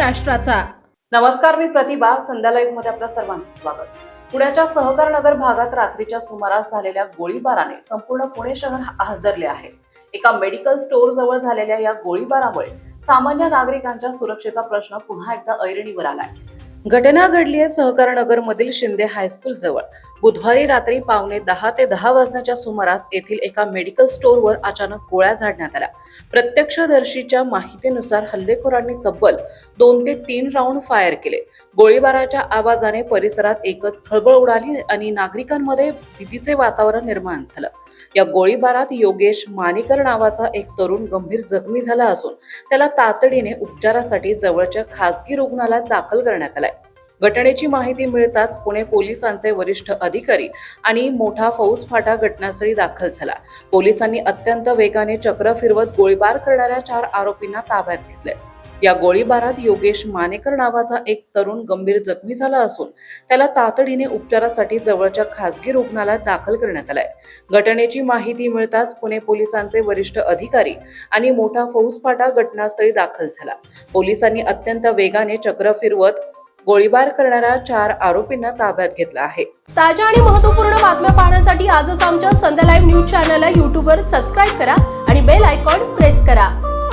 महाराष्ट्राचा। नमस्कार, मी प्रतिभा। संध्या लाईव्ह मध्ये आपल्या सर्वांचं स्वागत। पुण्याच्या सहकार नगर भागात रात्रीच्या सुमारास झालेल्या गोळीबाराने संपूर्ण पुणे शहर हादरले आहे। एका मेडिकल स्टोअर जवळ झालेल्या या गोळीबारामुळे सामान्य नागरिकांच्या सुरक्षेचा प्रश्न पुन्हा एकदा ऐरणीवर आलाय। घटना घडली आहे सहकार नगर मधील शिंदे हायस्कूल जवळ। बुधवारी रात्री 9:15 ते 10 वाजण्याच्या सुमारास येथील एका मेडिकल स्टोअरवर अचानक गोळ्या झाडण्यात आल्या। प्रत्यक्षदर्शीच्या माहितीनुसार हल्लेखोरांनी तब्बल 2 ते 3 राऊंड फायर केले। गोळीबाराच्या आवाजाने परिसरात एकच खळबळ उडाली आणि नागरिकांमध्ये भीतीचे वातावरण निर्माण झालं। या गोळीबारात योगेश मानेकर नावाचा एक तरुण गंभीर जखमी झाला असून त्याला तातडीने उपचारासाठी जवळच्या खासगी रुग्णालयात दाखल करण्यात आलाय। घटनेची माहिती मिळताच पुणे पोलिसांचे वरिष्ठ अधिकारी आणि मोठा फौजफाटा घटनास्थळी दाखल झाला। पोलिसांनी अत्यंत वेगाने चक्र फिरवत गोळीबार करणाऱ्या 4 आरोपींना ताब्यात घेतले। या गोळीबारात योगेश मानेकर नावाचा एक तरुण गंभीर जखमी झाला असून त्याला तातडीने उपचारासाठी जवळच्या खासगी रुग्णालयात दाखल करण्यात आलाय। घटनेची माहिती मिळताच पुणे पोलिसांचे वरिष्ठ अधिकारी आणि मोठा फौजफाटा घटनास्थळी दाखल झाला। पोलिसांनी अत्यंत वेगाने चक्र फिरवत गोळीबार करणाऱ्या 4 आरोपींना ताब्यात घेतलं आहे। ताज्या आणि महत्त्वपूर्ण बातम्या पाहण्यासाठी आजच आमच्या संध्या लाईव्ह न्यूज चॅनलला YouTubeवर सबस्क्राईब करा आणि बेल आयकॉन प्रेस करा।